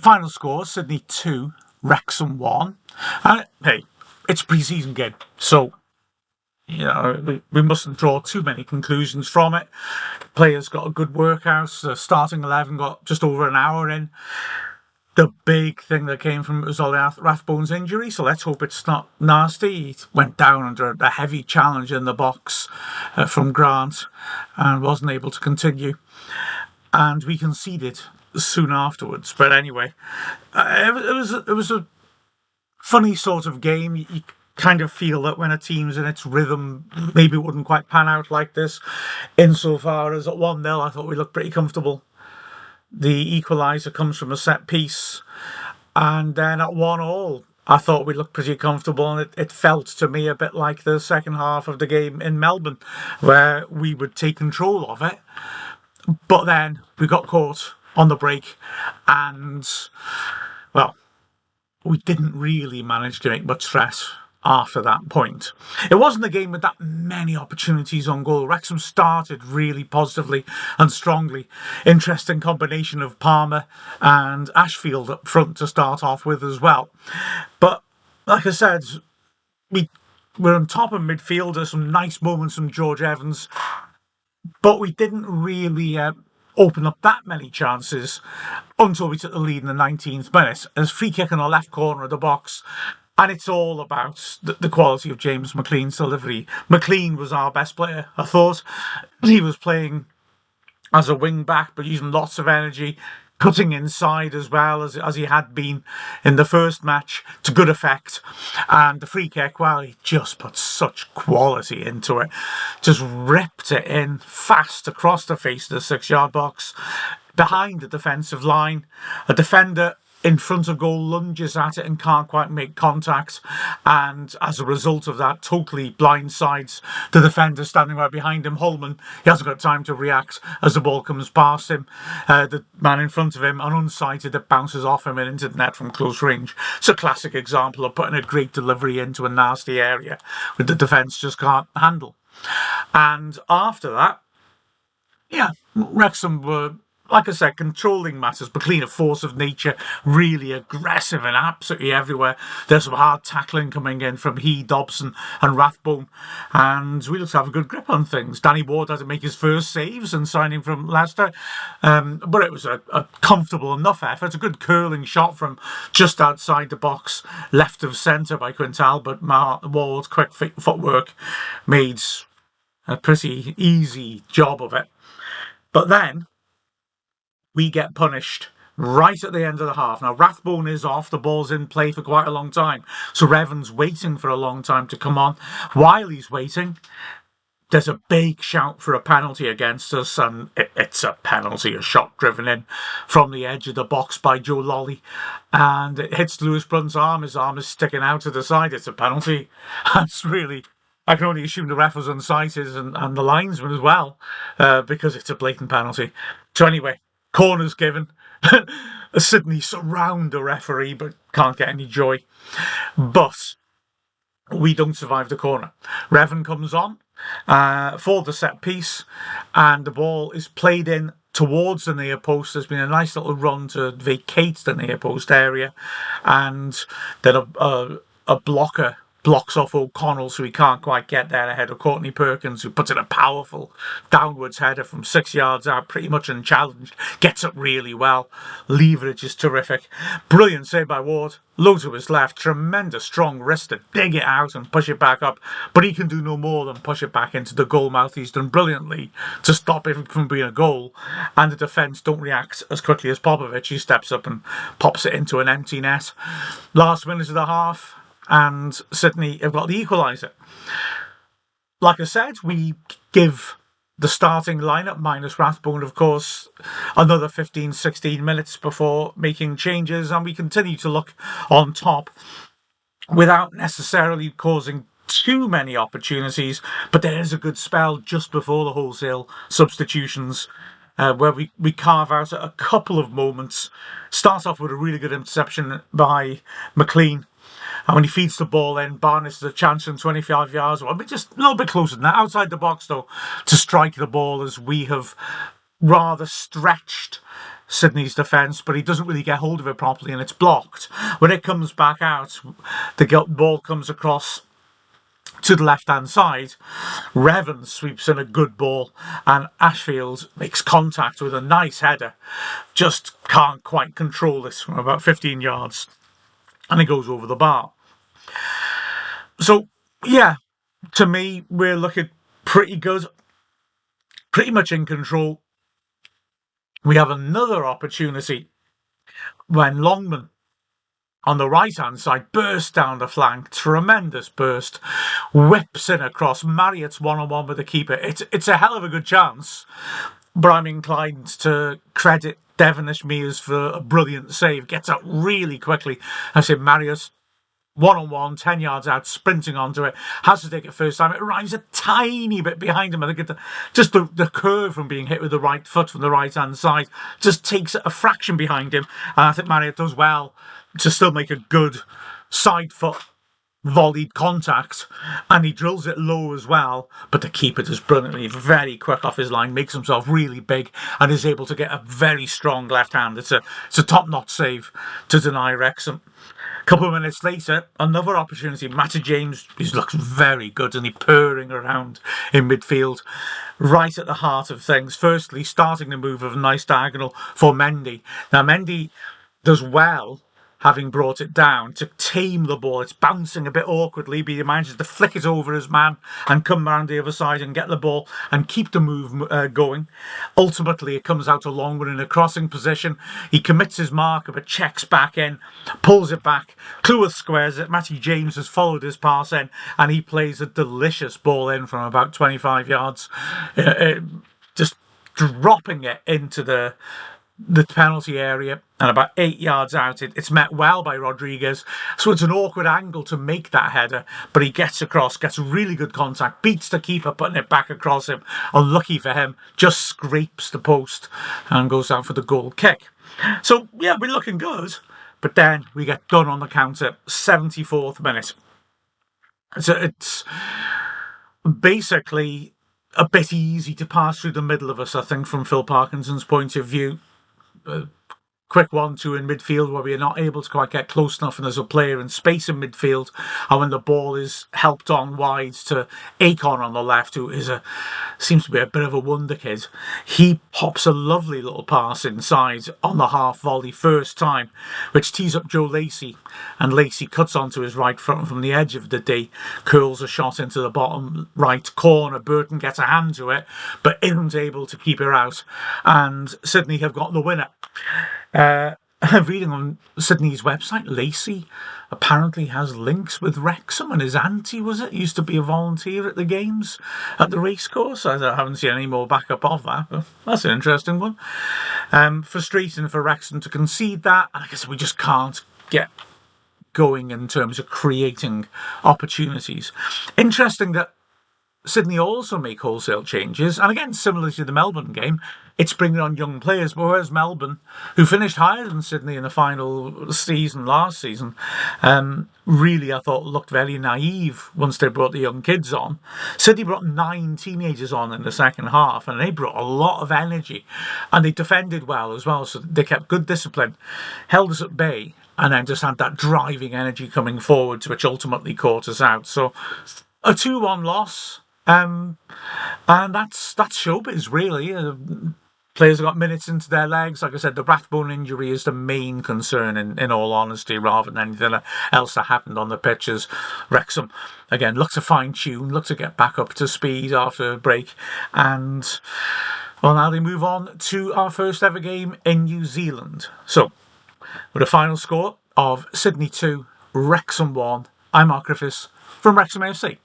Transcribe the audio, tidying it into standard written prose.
final score, Sydney 2, Wrexham 1. And hey, it's a pre-season game, so we mustn't draw too many conclusions from it. Players got a good workout. The starting 11 got just over an hour in. The big thing that came from it was Ollie Rathbone's injury, so let's hope it's not nasty. He went down under a heavy challenge in the box from Grant and wasn't able to continue. And we conceded soon afterwards. But anyway, it was a funny sort of game. You kind of feel that when a team's in its rhythm, maybe it wouldn't quite pan out like this. Insofar as at 1-0, I thought we looked pretty comfortable. The equaliser comes from a set piece, and then at 1-1, I thought we looked pretty comfortable, and it felt to me a bit like the second half of the game in Melbourne, where we would take control of it. But then we got caught on the break, and, well, we didn't really manage to make much threat after that point. It wasn't a game with that many opportunities on goal. Wrexham started really positively and strongly. Interesting combination of Palmer and Ashfield up front to start off with as well. But like I said, we were on top of midfield. There's some nice moments from George Evans, but we didn't really open up that many chances until we took the lead in the 19th minute. There's a free kick in the left corner of the box. And it's all about the quality of James McLean's delivery. McLean was our best player, I thought. He was playing as a wing-back, but using lots of energy, cutting inside as well as he had been in the first match, to good effect. And the free kick, well, he just put such quality into it. Just ripped it in fast across the face of the 6-yard box, behind the defensive line. A defender in front of goal lunges at it and can't quite make contact, and as a result of that totally blindsides the defender standing right behind him, Holman. He hasn't got time to react as the ball comes past him. The man in front of him, and unsighted, it bounces off him and into the net from close range. It's a classic example of putting a great delivery into a nasty area that the defence just can't handle. And after that, Wrexham were, like I said, controlling matters. McLean, a force of nature, really aggressive and absolutely everywhere. There's some hard tackling coming in from Dobson and Rathbone, and we looked to have a good grip on things. Danny Ward had to make his first saves and signing from Leicester, but it was a comfortable enough effort. A good curling shot from just outside the box, left of centre by Quintal, but Ward's quick footwork made a pretty easy job of it. But then we get punished right at the end of the half. Now, Rathbone is off. The ball's in play for quite a long time. So Revan's waiting for a long time to come on. While he's waiting, there's a big shout for a penalty against us, and it's a penalty, a shot driven in from the edge of the box by Joe Lolly, and it hits Lewis Brunt's arm. His arm is sticking out to the side. It's a penalty. That's really... I can only assume the ref was unsighted and the linesman as well, because it's a blatant penalty. So anyway, corners given. Sydney surround the referee but can't get any joy. But we don't survive the corner. Revan comes on for the set piece, and the ball is played in towards the near post. There's been a nice little run to vacate the near post area, and then a blocker blocks off O'Connell, so he can't quite get there ahead of Courtney Perkins, who puts in a powerful downwards header from 6 yards out, pretty much unchallenged, gets up really well. Leverage is terrific. Brilliant save by Ward. Low to his left, tremendous strong wrist to dig it out and push it back up, but he can do no more than push it back into the goal mouth. He's done brilliantly to stop it from being a goal, and the defence don't react as quickly as Popovic. He steps up and pops it into an empty net. Last minute of the half, and Sydney have got the equaliser. Like I said, we give the starting lineup, minus Rathbone, of course, another 15-16 minutes before making changes, and we continue to look on top without necessarily causing too many opportunities. But there is a good spell just before the wholesale substitutions, where we carve out a couple of moments. Starts off with a really good interception by McLean, and when he feeds the ball in, Barnes has a chance from 25 yards, well, just a little bit closer than that, outside the box though, to strike the ball, as we have rather stretched Sydney's defence, but he doesn't really get hold of it properly and it's blocked. When it comes back out, the ball comes across to the left-hand side. Revan sweeps in a good ball and Ashfield makes contact with a nice header. Just can't quite control this from about 15 yards and it goes over the bar. So, yeah, to me, we're looking pretty good, pretty much in control. We have another opportunity when Longman on the right-hand side bursts down the flank, tremendous burst, whips in across. Marriott's one-on-one with the keeper. It's a hell of a good chance, but I'm inclined to credit Devonish Mears for a brilliant save. Gets up really quickly. I say Marriott, one-on-one, 10 yards out, sprinting onto it, has to take it first time. It arrives a tiny bit behind him. I think just the curve from being hit with the right foot from the right-hand side just takes a fraction behind him. And I think Marriott does well to still make a good side foot volleyed contact, and he drills it low as well, but the keeper does brilliantly, very quick off his line, makes himself really big and is able to get a very strong left hand. It's a top-notch save to deny Wrexham. A couple of minutes later, another opportunity. Matty James, he looks very good and he's purring around in midfield, right at the heart of things. Firstly, starting the move of a nice diagonal for Mendy. Now, Mendy does well, having brought it down, to tame the ball. It's bouncing a bit awkwardly, but he manages to flick it over his man and come round the other side and get the ball and keep the move going. Ultimately, it comes out to Longman in a crossing position. He commits his marker, but checks back in, pulls it back. Cleworth squares it. Matty James has followed his pass in, and he plays a delicious ball in from about 25 yards, just dropping it into the penalty area, and about 8 yards out it's met well by Rodriguez, so it's an awkward angle to make that header, but he gets across, gets really good contact, beats the keeper putting it back across him. Unlucky for him, just scrapes the post and goes down for the goal kick. So yeah, we're looking good, but then we get done on the counter, 74th minute. So it's basically a bit easy to pass through the middle of us, I think, from Phil Parkinson's point of view. Quick 1-2 in midfield where we are not able to quite get close enough, and there's a player in space in midfield, and when the ball is helped on wide to Akon on the left, who seems to be a bit of a wonder kid, he pops a lovely little pass inside on the half volley first time, which tees up Joe Lacey, and Lacey cuts onto his right front from the edge of the D, curls a shot into the bottom right corner. Burton gets a hand to it but isn't able to keep her out, and Sydney have got the winner. Reading on Sydney's website, Lacey apparently has links with Wrexham, and his auntie, used to be a volunteer at the games at the racecourse. I haven't seen any more backup of that, but that's an interesting one. Frustrating for Wrexham to concede that, and I guess we just can't get going in terms of creating opportunities. Interesting that Sydney also make wholesale changes, and again, similar to the Melbourne game, it's bringing on young players. But whereas Melbourne, who finished higher than Sydney in the final season last season, really, I thought, looked very naive once they brought the young kids on. Sydney brought 9 teenagers on in the second half, and they brought a lot of energy, and they defended well as well, so they kept good discipline, held us at bay, and then just had that driving energy coming forwards, which ultimately caught us out. So a 2-1 loss. And that's showbiz, really. Players have got minutes into their legs. Like I said, the Rathbone injury is the main concern, in all honesty, rather than anything else that happened on the pitches. Wrexham, again, look to fine-tune, look to get back up to speed after a break. And, well, now they move on to our first ever game in New Zealand. So, with a final score of Sydney 2, Wrexham 1, I'm Mark Griffiths from Wrexham AFC.